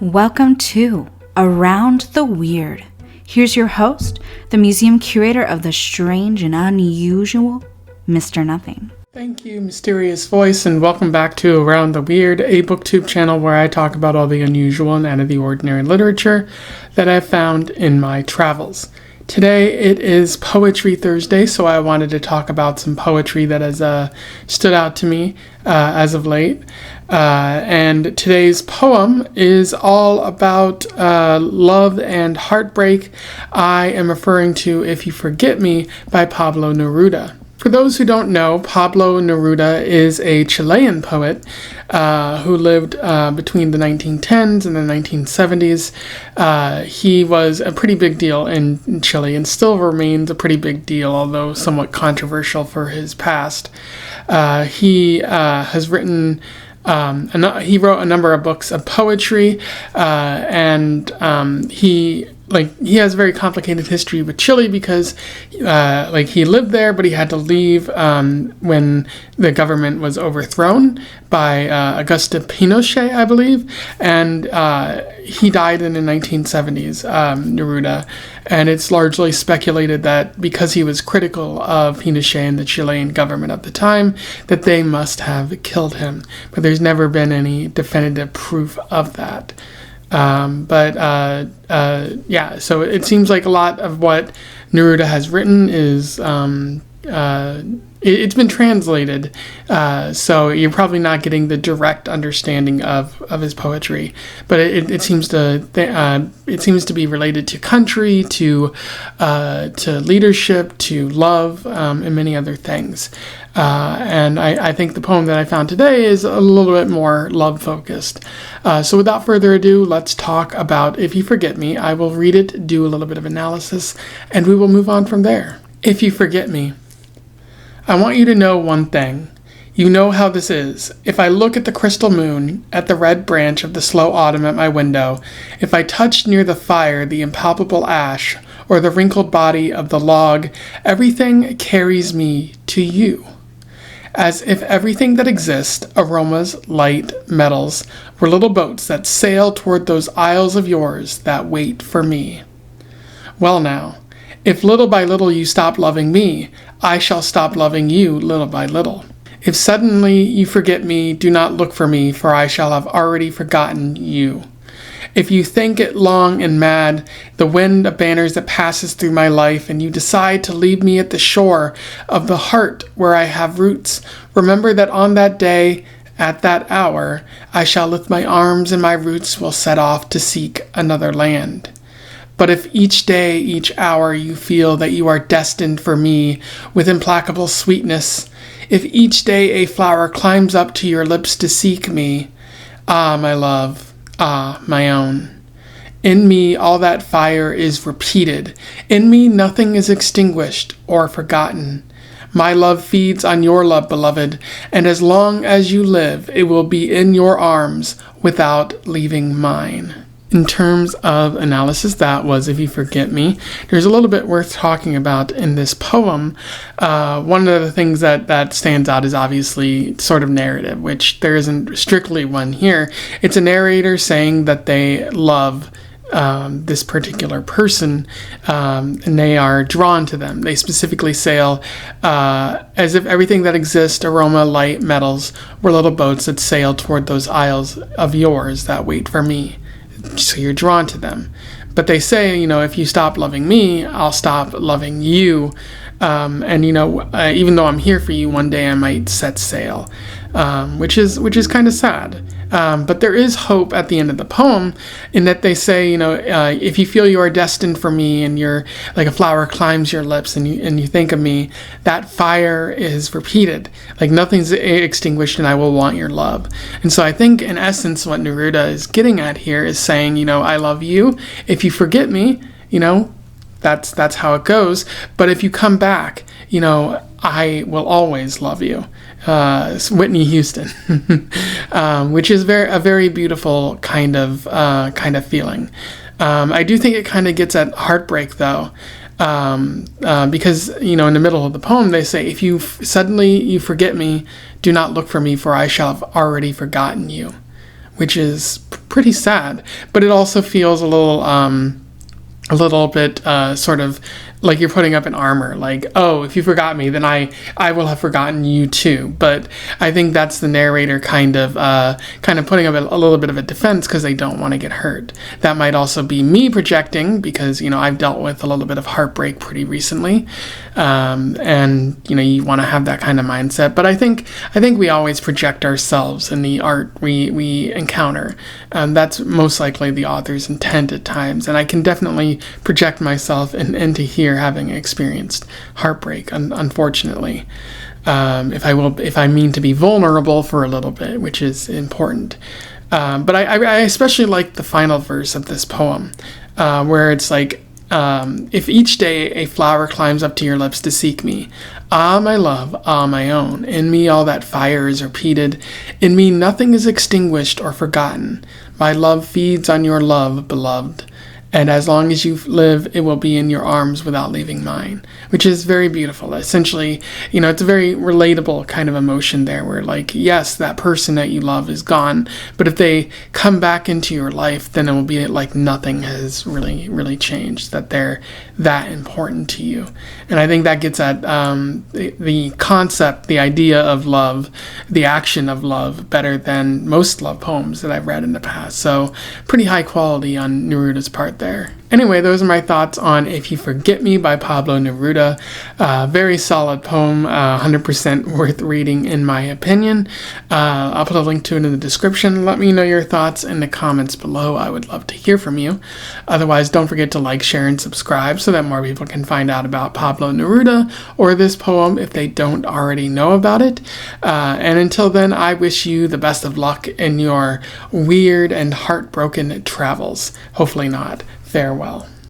Welcome to Around the Weird. Here's your host, the museum curator of the strange and unusual, Mr. Nothing. Thank you, Mysterious Voice, and welcome back to Around the Weird, a booktube channel where I talk about all the unusual and out of the ordinary literature that I've found in my travels. Today it is Poetry Thursday, so I wanted to talk about some poetry that has stood out to me as of late. And today's poem is all about love and heartbreak. I am referring to If You Forget Me by Pablo Neruda. For those who don't know, Pablo Neruda is a Chilean poet who lived between the 1910s and the 1970s. He was a pretty big deal in Chile and still remains a pretty big deal, although somewhat controversial for his past. He has written he wrote a number of books of poetry, and he has a very complicated history with Chile because he lived there, but he had to leave when the government was overthrown by Augusto Pinochet, I believe, and he died in the 1970s, Neruda, and it's largely speculated that because he was critical of Pinochet and the Chilean government at the time, that they must have killed him, but there's never been any definitive proof of that. So it seems like a lot of what Neruda has written is it's been translated, so you're probably not getting the direct understanding of his poetry, but it seems to be related to country, to leadership, to love, and many other things. And I think the poem that I found today is a little bit more love focused. So without further ado, let's talk about If You Forget Me. I will read it, do a little bit of analysis, and we will move on from there. If you forget me. I want you to know one thing. You know how this is. If I look at the crystal moon, at the red branch of the slow autumn at my window, if I touch near the fire the impalpable ash, or the wrinkled body of the log, everything carries me to you. As if everything that exists, aromas, light, metals, were little boats that sail toward those isles of yours that wait for me. Well now, if little by little you stop loving me, I shall stop loving you little by little. If suddenly you forget me, do not look for me, for I shall have already forgotten you. If you think it long and mad, the wind of banners that passes through my life, and you decide to leave me at the shore of the heart where I have roots, remember that on that day, at that hour, I shall lift my arms and my roots will set off to seek another land. But if each day, each hour, you feel that you are destined for me with implacable sweetness, if each day a flower climbs up to your lips to seek me, ah, my love, ah, my own. In me, all that fire is repeated. In me, nothing is extinguished or forgotten. My love feeds on your love, beloved, and as long as you live, it will be in your arms without leaving mine. In terms of analysis, that was If You Forget Me. There's a little bit worth talking about in this poem. One of the things that stands out is obviously sort of narrative, which there isn't strictly one here. It's a narrator saying that they love this particular person, and they are drawn to them. They specifically sail as if everything that exists, aroma, light, metals, were little boats that sail toward those isles of yours that wait for me. So you're drawn to them. But they say, if you stop loving me, I'll stop loving you. Even though I'm here for you, one day I might set sail, which is kind of sad. But there is hope at the end of the poem in that they say, if you feel you are destined for me and you're like a flower climbs your lips and you think of me, that fire is repeated. Like nothing's extinguished and I will want your love. And so I think in essence what Neruda is getting at here is saying, I love you. If you forget me, that's how it goes. But if you come back, I will always love you. Whitney Houston, which is a very beautiful kind of feeling. I do think it kind of gets at heartbreak though, because in the middle of the poem they say, if you suddenly you forget me, do not look for me, for I shall have already forgotten you. which is pretty sad. But it also feels a little bit sort of like you're putting up an armor, like, oh, if you forgot me, then I will have forgotten you too. But I think that's the narrator kind of putting up a little bit of a defense because they don't want to get hurt. That might also be me projecting because, I've dealt with a little bit of heartbreak pretty recently, and you want to have that kind of mindset. But I think we always project ourselves in the art we encounter. That's most likely the author's intent at times, and I can definitely project myself into here having experienced heartbreak, unfortunately, if I mean to be vulnerable for a little bit, which is important. But I especially like the final verse of this poem, where it's like, if each day a flower climbs up to your lips to seek me, ah, my love, ah, my own, in me all that fire is repeated, in me nothing is extinguished or forgotten, my love feeds on your love, beloved, and as long as you live, it will be in your arms without leaving mine, which is very beautiful. Essentially, it's a very relatable kind of emotion there where, like, yes, that person that you love is gone, but if they come back into your life, then it will be like nothing has really, really changed, that they're that important to you. And I think that gets at the concept, the idea of love, the action of love better than most love poems that I've read in the past. So pretty high quality on Neruda's part there. Anyway, those are my thoughts on If You Forget Me by Pablo Neruda. Very solid poem, 100% worth reading in my opinion. I'll put a link to it in the description. Let me know your thoughts in the comments below. I would love to hear from you. Otherwise, don't forget to like, share, and subscribe so that more people can find out about Pablo Neruda or this poem if they don't already know about it. And until then, I wish you the best of luck in your weird and heartbroken travels. Hopefully not. Farewell.